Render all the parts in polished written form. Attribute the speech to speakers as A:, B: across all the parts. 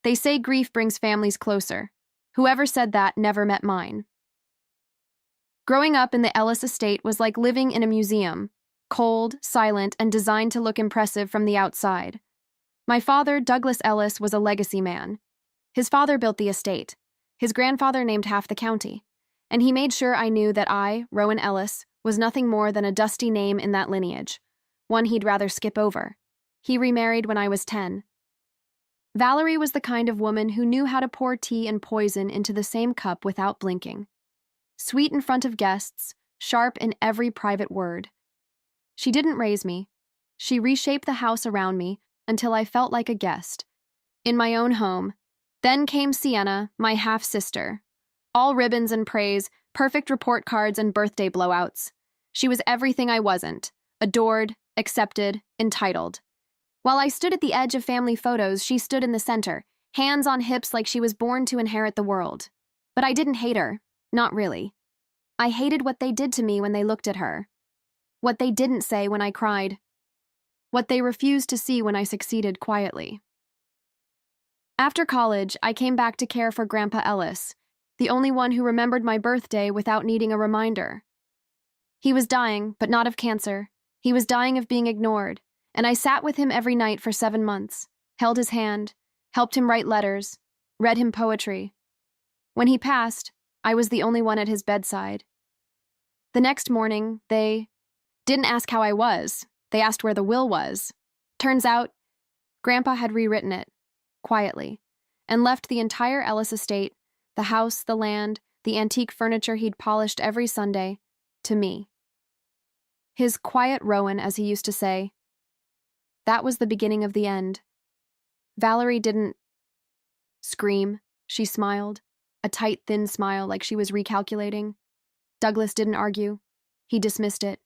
A: They say grief brings families closer. Whoever said that never met mine. Growing up in the Ellis estate was like living in a museum, cold, silent, and designed to look impressive from the outside. My father, Douglas Ellis, was a legacy man. His father built the estate. His grandfather named half the county. And he made sure I knew that I, Rowan Ellis, was nothing more than a dusty name in that lineage, one he'd rather skip over. He remarried when I was 10. Valerie was the kind of woman who knew how to pour tea and poison into the same cup without blinking. Sweet in front of guests, sharp in every private word. She didn't raise me. She reshaped the house around me until I felt like a guest. In my own home. Then came Sienna, my half-sister. All ribbons and praise, perfect report cards and birthday blowouts. She was everything I wasn't. Adored, accepted, entitled. While I stood at the edge of family photos, she stood in the center, hands on hips like she was born to inherit the world. But I didn't hate her. Not really. I hated what they did to me when they looked at her. What they didn't say when I cried. What they refused to see when I succeeded quietly. After college, I came back to care for Grandpa Ellis, the only one who remembered my birthday without needing a reminder. He was dying, but not of cancer. He was dying of being ignored, and I sat with him every night for 7 months, held his hand, helped him write letters, read him poetry. When he passed, I was the only one at his bedside. The next morning, they didn't ask how I was. They asked where the will was. Turns out, Grandpa had rewritten it, quietly, and left the entire Ellis estate, the house, the land, the antique furniture he'd polished every Sunday, to me. His quiet Rowan, as he used to say. That was the beginning of the end. Valerie didn't scream. She smiled, a tight, thin smile like she was recalculating. Douglas didn't argue. He dismissed it.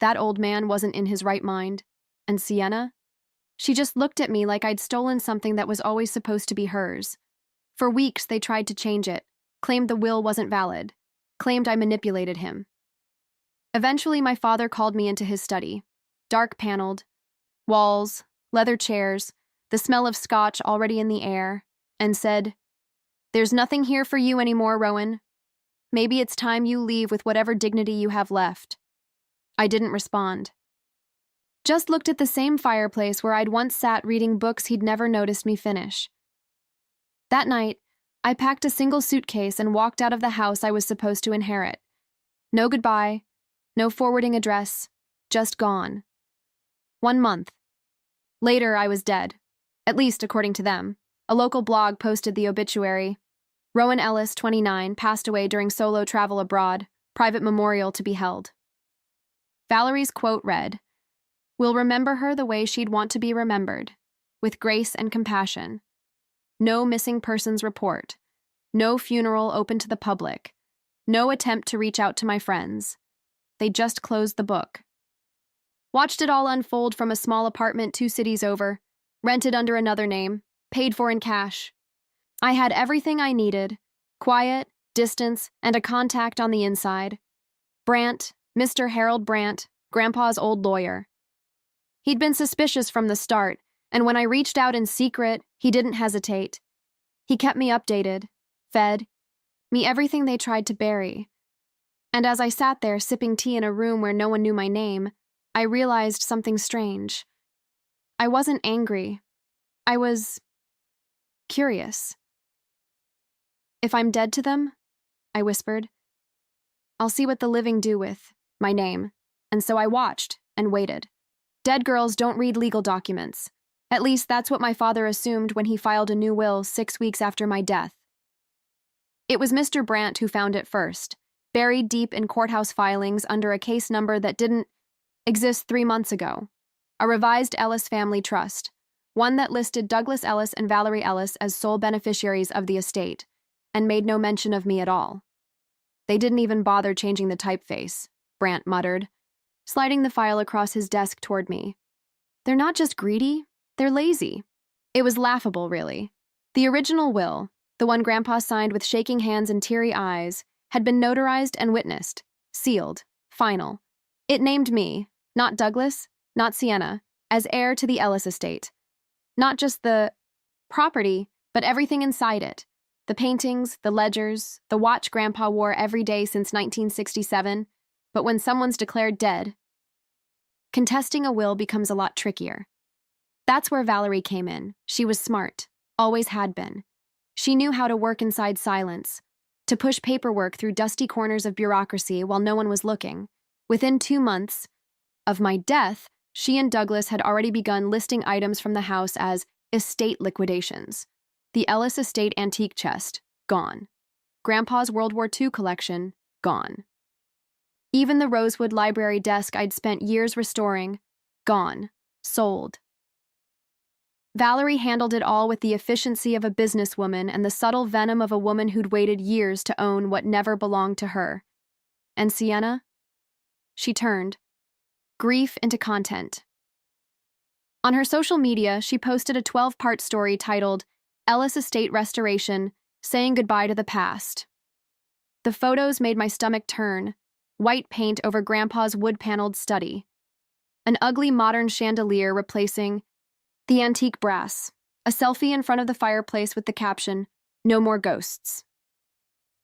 A: That old man wasn't in his right mind. And Sienna? She just looked at me like I'd stolen something that was always supposed to be hers. For weeks, they tried to change it, claimed the will wasn't valid, claimed I manipulated him. Eventually, my father called me into his study. Dark-paneled, walls, leather chairs, the smell of scotch already in the air, and said, "There's nothing here for you anymore, Rowan. Maybe it's time you leave with whatever dignity you have left." I didn't respond. Just looked at the same fireplace where I'd once sat reading books he'd never noticed me finish. That night, I packed a single suitcase and walked out of the house I was supposed to inherit. No goodbye, no forwarding address, just gone. 1 month. Later, I was dead, at least according to them. A local blog posted the obituary. Rowan Ellis, 29, passed away during solo travel abroad, private memorial to be held. Valerie's quote read, "We'll remember her the way she'd want to be remembered, with grace and compassion. No missing persons report. No funeral open to the public. No attempt to reach out to my friends. They just closed the book." Watched it all unfold from a small apartment 2 cities over, rented under another name, paid for in cash. I had everything I needed, quiet, distance, and a contact on the inside. Brandt, Mr. Harold Brandt, Grandpa's old lawyer. He'd been suspicious from the start, and when I reached out in secret, he didn't hesitate. He kept me updated, fed me everything they tried to bury. And as I sat there sipping tea in a room where no one knew my name, I realized something strange. I wasn't angry. I was curious. "If I'm dead to them," I whispered, "I'll see what the living do with my name." And so I watched and waited. Dead girls don't read legal documents. At least that's what my father assumed when he filed a new will 6 weeks after my death. It was Mr. Brandt who found it first, buried deep in courthouse filings under a case number that didn't exist 3 months ago. A revised Ellis family trust, one that listed Douglas Ellis and Valerie Ellis as sole beneficiaries of the estate, and made no mention of me at all. "They didn't even bother changing the typeface," Brandt muttered, sliding the file across his desk toward me. "They're not just greedy, they're lazy." It was laughable, really. The original will, the one Grandpa signed with shaking hands and teary eyes, had been notarized and witnessed, sealed, final. It named me, not Douglas, not Sienna, as heir to the Ellis estate. Not just the Property, but everything inside it. The paintings, the ledgers, the watch Grandpa wore every day since 1967, but when someone's declared dead, contesting a will becomes a lot trickier. That's where Valerie came in. She was smart, always had been. She knew how to work inside silence, to push paperwork through dusty corners of bureaucracy while no one was looking. Within 2 months of my death, she and Douglas had already begun listing items from the house as estate liquidations. The Ellis estate antique chest, gone. Grandpa's World War II collection, gone. Even the rosewood library desk I'd spent years restoring, gone, sold. Valerie handled it all with the efficiency of a businesswoman and the subtle venom of a woman who'd waited years to own what never belonged to her. And Sienna? She turned grief into content. On her social media, she posted a 12-part story titled Ellis Estate Restoration, Saying Goodbye to the Past. The photos made my stomach turn, white paint over Grandpa's wood-paneled study, an ugly modern chandelier replacing the antique brass, a selfie in front of the fireplace with the caption, "No more ghosts."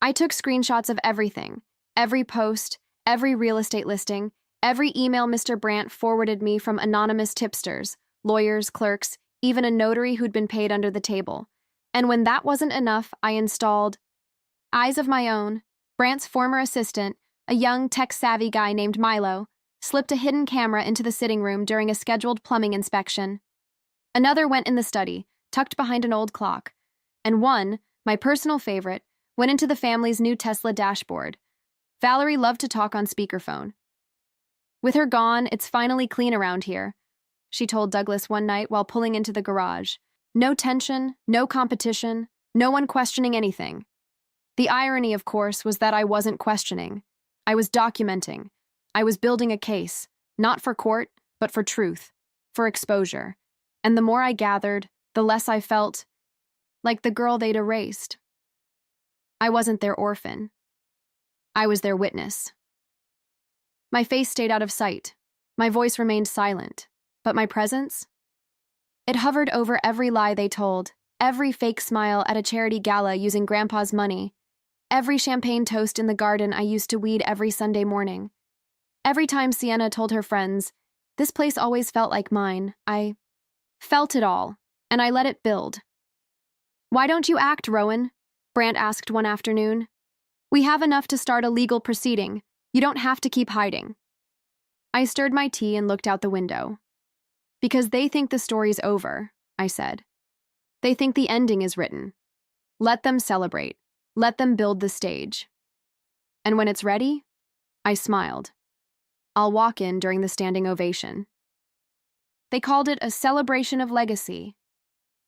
A: I took screenshots of everything, every post, every real estate listing, every email Mr. Brandt forwarded me from anonymous tipsters, lawyers, clerks, even a notary who'd been paid under the table. And when that wasn't enough, I installed eyes of my own. Brandt's former assistant, a young tech-savvy guy named Milo, slipped a hidden camera into the sitting room during a scheduled plumbing inspection. Another went in the study, tucked behind an old clock. And one, my personal favorite, went into the family's new Tesla dashboard. Valerie loved to talk on speakerphone. "With her gone, it's finally clean around here," she told Douglas one night while pulling into the garage. No tension, no competition, no one questioning anything. The irony, of course, was that I wasn't questioning. I was documenting. I was building a case, not for court, but for truth, for exposure. And the more I gathered, the less I felt like the girl they'd erased. I wasn't their orphan. I was their witness. My face stayed out of sight. My voice remained silent. But my presence? It hovered over every lie they told, every fake smile at a charity gala using Grandpa's money, every champagne toast in the garden I used to weed every Sunday morning. Every time Sienna told her friends, "This place always felt like mine," I felt it all, and I let it build. "Why don't you act, Rowan?" Brandt asked one afternoon. "We have enough to start a legal proceeding. You don't have to keep hiding." I stirred my tea and looked out the window. "Because they think the story's over," I said. "They think the ending is written. Let them celebrate. Let them build the stage. And when it's ready," I smiled, "I'll walk in during the standing ovation." They called it a celebration of legacy.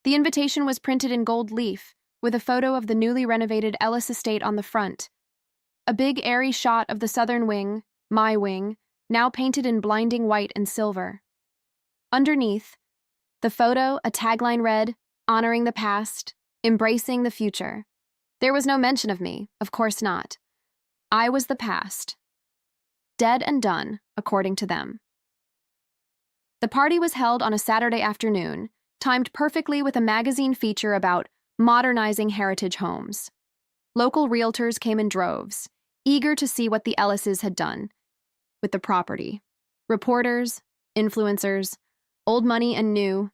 A: The invitation was printed in gold leaf, with a photo of the newly renovated Ellis estate on the front. A big, airy shot of the southern wing, my wing, now painted in blinding white and silver. Underneath, the photo, a tagline read, "Honoring the past, embracing the future." There was no mention of me, of course not. I was the past. Dead and done, according to them. The party was held on a Saturday afternoon, timed perfectly with a magazine feature about modernizing heritage homes. Local realtors came in droves, eager to see what the Ellises had done with the property. Reporters, influencers, old money and new.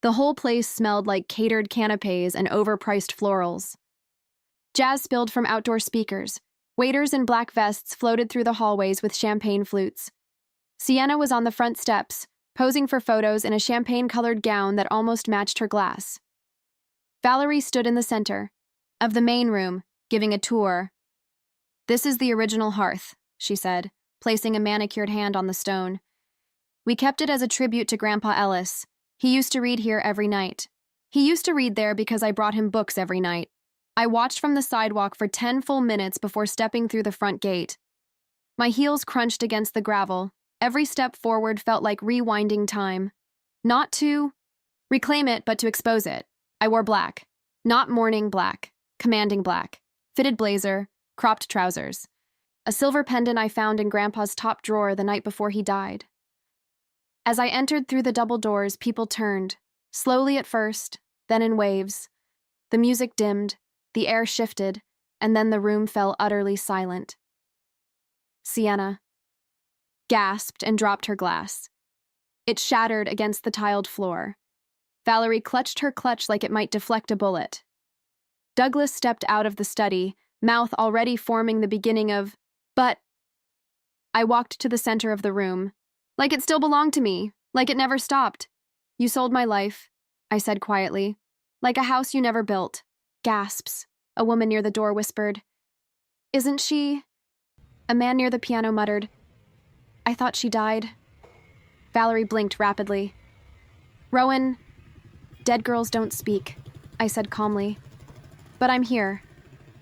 A: The whole place smelled like catered canapes and overpriced florals. Jazz spilled from outdoor speakers. Waiters in black vests floated through the hallways with champagne flutes. Sienna was on the front steps, posing for photos in a champagne-colored gown that almost matched her glass. Valerie stood in the center of the main room, giving a tour. "This is the original hearth," she said, placing a manicured hand on the stone. "We kept it as a tribute to Grandpa Ellis. He used to read here every night. He used to read there because I brought him books every night. I watched from the sidewalk for 10 full minutes before stepping through the front gate. My heels crunched against the gravel. Every step forward felt like rewinding time. Not to reclaim it, but to expose it. I wore black. Not mourning black. Commanding black. Fitted blazer. Cropped trousers. A silver pendant I found in Grandpa's top drawer the night before he died. As I entered through the double doors, people turned. Slowly at first, then in waves. The music dimmed, the air shifted, and then the room fell utterly silent. Sienna gasped and dropped her glass. It shattered against the tiled floor. Valerie clutched her clutch like it might deflect a bullet. Douglas stepped out of the study, mouth already forming the beginning of, "But..." I walked to the center of the room. Like it still belonged to me, like it never stopped. "You sold my life," I said quietly. "Like a house you never built." Gasps. A woman near the door whispered. "Isn't she..." A man near the piano muttered. "I thought she died." Valerie blinked rapidly. "Rowan..." "Dead girls don't speak," I said calmly. "But I'm here,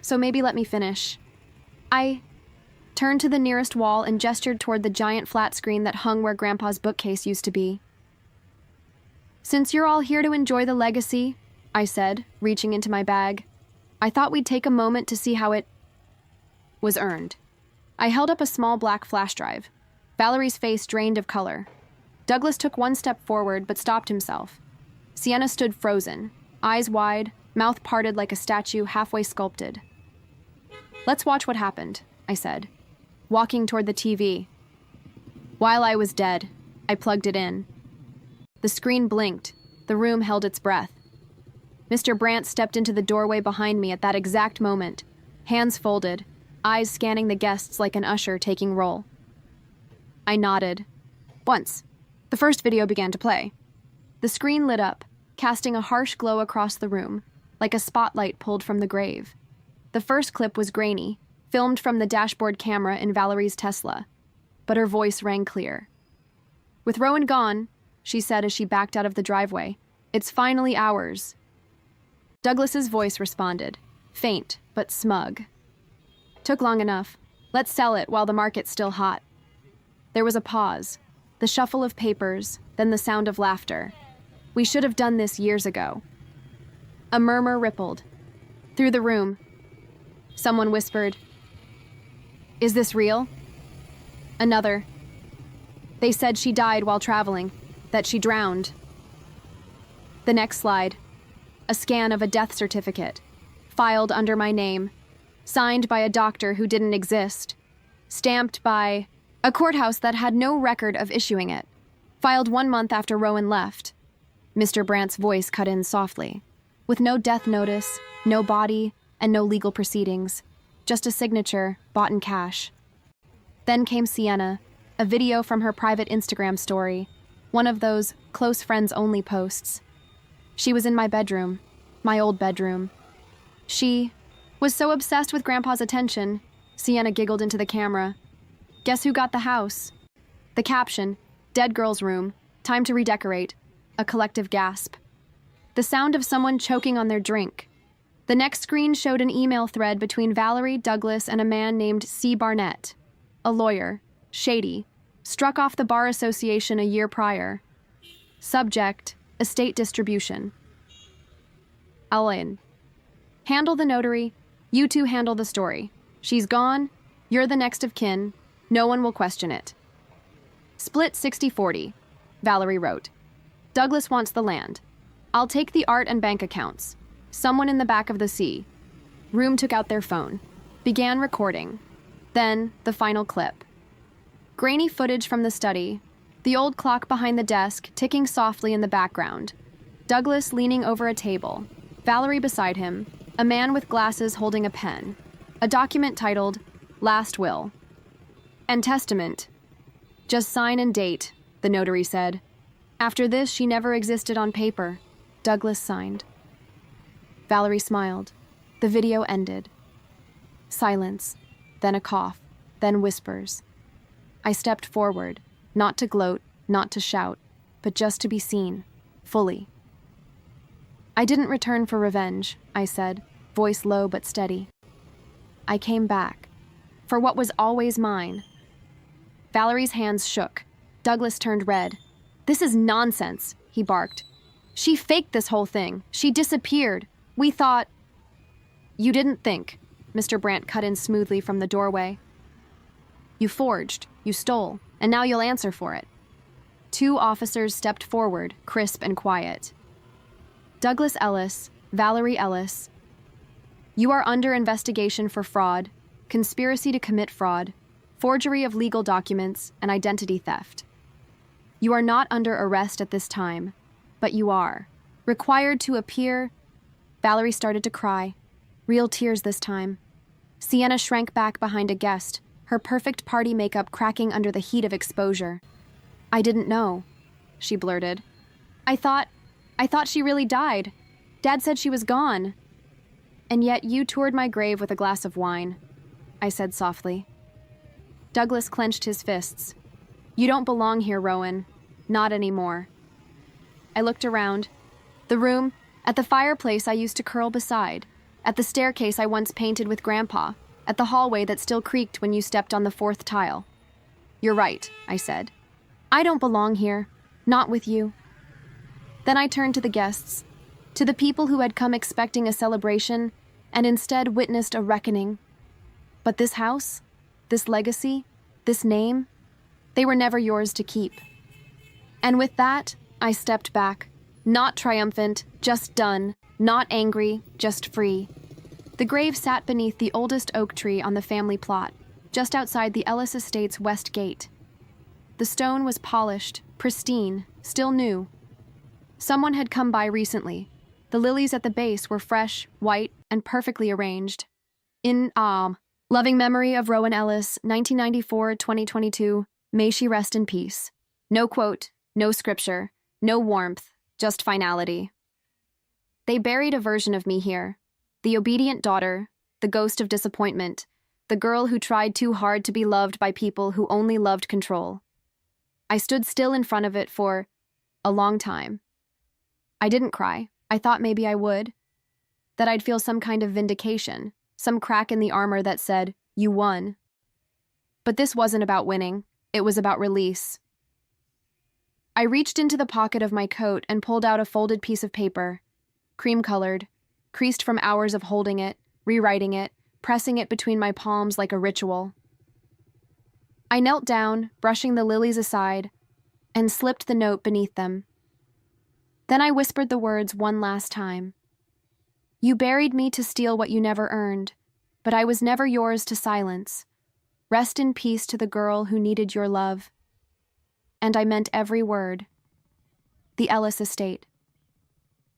A: so maybe let me finish." I turned to the nearest wall and gestured toward the giant flat screen that hung where Grandpa's bookcase used to be. "Since you're all here to enjoy the legacy," I said, reaching into my bag, "I thought we'd take a moment to see how it was earned." I held up a small black flash drive. Valerie's face drained of color. Douglas took one step forward but stopped himself. Sienna stood frozen, eyes wide, mouth parted like a statue halfway sculpted. "Let's watch what happened," I said, walking toward the TV. While I was dead, I plugged it in. The screen blinked. The room held its breath. Mr. Brandt stepped into the doorway behind me at that exact moment, hands folded, eyes scanning the guests like an usher taking roll. I nodded. Once, the first video began to play. The screen lit up, casting a harsh glow across the room, like a spotlight pulled from the grave. The first clip was grainy, filmed from the dashboard camera in Valerie's Tesla, but her voice rang clear. "With Rowan gone," she said as she backed out of the driveway, "it's finally ours." Douglas's voice responded, faint but smug. "Took long enough. Let's sell it while the market's still hot." There was a pause, the shuffle of papers, then the sound of laughter. "We should have done this years ago." A murmur rippled. Through the room, someone whispered, "Is this real?" Another, "They said she died while traveling, that she drowned." The next slide, a scan of a death certificate, filed under my name, signed by a doctor who didn't exist, stamped by a courthouse that had no record of issuing it, filed 1 month after Rowan left. Mr. Brandt's voice cut in softly, with no death notice, no body, and no legal proceedings, just a signature bought in cash. Then came Sienna, a video from her private Instagram story, one of those close friends only posts. She was in my bedroom, my old bedroom. She was so obsessed with Grandpa's attention, Sienna giggled into the camera. "Guess who got the house?" The caption, "Dead girl's room, time to redecorate," a collective gasp. The sound of someone choking on their drink. The next screen showed an email thread between Valerie, Douglas, and a man named C. Barnett, a lawyer, shady, struck off the Bar Association a year prior. Subject, estate distribution. Alain. "Handle the notary, you two handle the story. She's gone, you're the next of kin, no one will question it." "Split 60-40, Valerie wrote. "Douglas wants the land. I'll take the art and bank accounts. Someone in the back of the sea." Room took out their phone, began recording. Then, the final clip. Grainy footage from the study, the old clock behind the desk ticking softly in the background. Douglas leaning over a table, Valerie beside him, a man with glasses holding a pen. A document titled, "Last Will." "And testament. Just sign and date," the notary said. "After this, she never existed on paper." Douglas signed. Valerie smiled. The video ended. Silence, then a cough, then whispers. I stepped forward, not to gloat, not to shout, but just to be seen, fully. "I didn't return for revenge," I said, voice low but steady. "I came back, for what was always mine." Valerie's hands shook. Douglas turned red. "This is nonsense," he barked. "She faked this whole thing. She disappeared. We thought..." "You didn't think," Mr. Brandt cut in smoothly from the doorway. "You forged, you stole, and now you'll answer for it." 2 officers stepped forward, crisp and quiet. Douglas Ellis, Valerie Ellis. You are under investigation for fraud, conspiracy to commit fraud, forgery of legal documents, and identity theft. You are not under arrest at this time, but you are required to appear. Valerie started to cry. Real tears this time. Sienna shrank back behind a guest, her perfect party makeup cracking under the heat of exposure. I didn't know, she blurted. I thought she really died. Dad said she was gone. And yet you toured my grave with a glass of wine, I said softly. Douglas clenched his fists. You don't belong here, Rowan. Not anymore. I looked around. The room, at the fireplace I used to curl beside, at the staircase I once painted with Grandpa, at the hallway that still creaked when you stepped on the 4th tile. You're right, I said. I don't belong here. Not with you. Then I turned to the guests, to the people who had come expecting a celebration and instead witnessed a reckoning. But this house, this legacy, this name, they were never yours to keep. And with that, I stepped back, not triumphant, just done, not angry, just free. The grave sat beneath the oldest oak tree on the family plot, just outside the Ellis Estate's west gate. The stone was polished, pristine, still new. Someone had come by recently. The lilies at the base were fresh, white, and perfectly arranged. In loving memory of Rowan Ellis, 1994-2022, may she rest in peace. No quote, no scripture, no warmth, just finality. They buried a version of me here. The obedient daughter, the ghost of disappointment, the girl who tried too hard to be loved by people who only loved control. I stood still in front of it for a long time. I didn't cry. I thought maybe I would. That I'd feel some kind of vindication, some crack in the armor that said, you won. But this wasn't about winning. It was about release. I reached into the pocket of my coat and pulled out a folded piece of paper, cream-colored, creased from hours of holding it, rewriting it, pressing it between my palms like a ritual. I knelt down, brushing the lilies aside, and slipped the note beneath them. Then I whispered the words one last time. You buried me to steal what you never earned, but I was never yours to silence. Rest in peace to the girl who needed your love. And I meant every word. The Ellis estate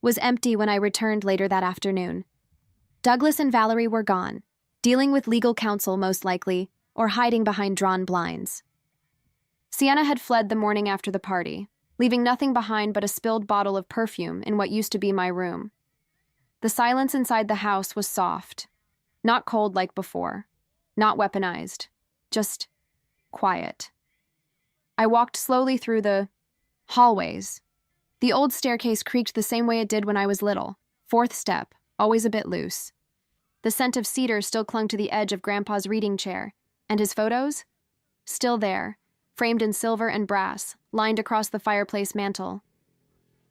A: was empty when I returned later that afternoon. Douglas and Valerie were gone, dealing with legal counsel most likely, or hiding behind drawn blinds. Sienna had fled the morning after the party, leaving nothing behind but a spilled bottle of perfume in what used to be my room. The silence inside the house was soft, not cold like before, not weaponized, just quiet. I walked slowly through the hallways. The old staircase creaked the same way it did when I was little. 4th step, always a bit loose. The scent of cedar still clung to the edge of Grandpa's reading chair, and his photos? Still there, framed in silver and brass, lined across the fireplace mantel.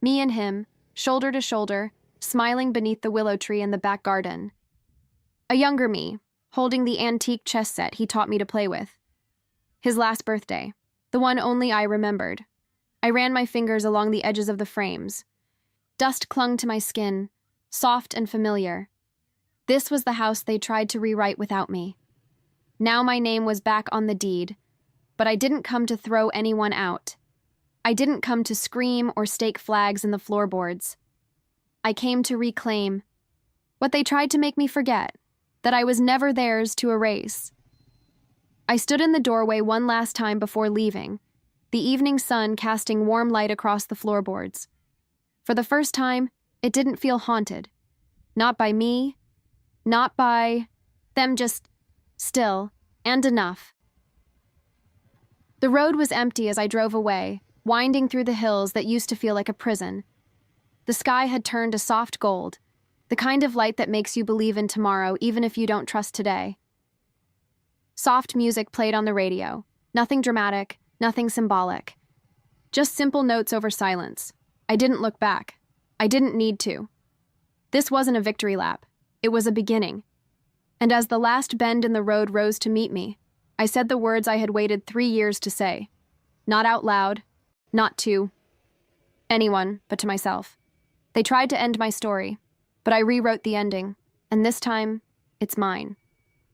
A: Me and him, shoulder to shoulder, smiling beneath the willow tree in the back garden. A younger me, holding the antique chess set he taught me to play with. His last birthday, the one only I remembered. I ran my fingers along the edges of the frames. Dust clung to my skin, soft and familiar. This was the house they tried to rewrite without me. Now my name was back on the deed, but I didn't come to throw anyone out. I didn't come to scream or stake flags in the floorboards. I came to reclaim what they tried to make me forget, that I was never theirs to erase. I stood in the doorway one last time before leaving, the evening sun casting warm light across the floorboards. For the first time, it didn't feel haunted. Not by me, not by them, just still and enough. The road was empty as I drove away, winding through the hills that used to feel like a prison. The sky had turned a soft gold, the kind of light that makes you believe in tomorrow even if you don't trust today. Soft music played on the radio, nothing dramatic, nothing symbolic. Just simple notes over silence. I didn't look back. I didn't need to. This wasn't a victory lap. It was a beginning. And as the last bend in the road rose to meet me, I said the words I had waited 3 years to say. Not out loud, not to anyone, but to myself. They tried to end my story, but I rewrote the ending, and this time, it's mine.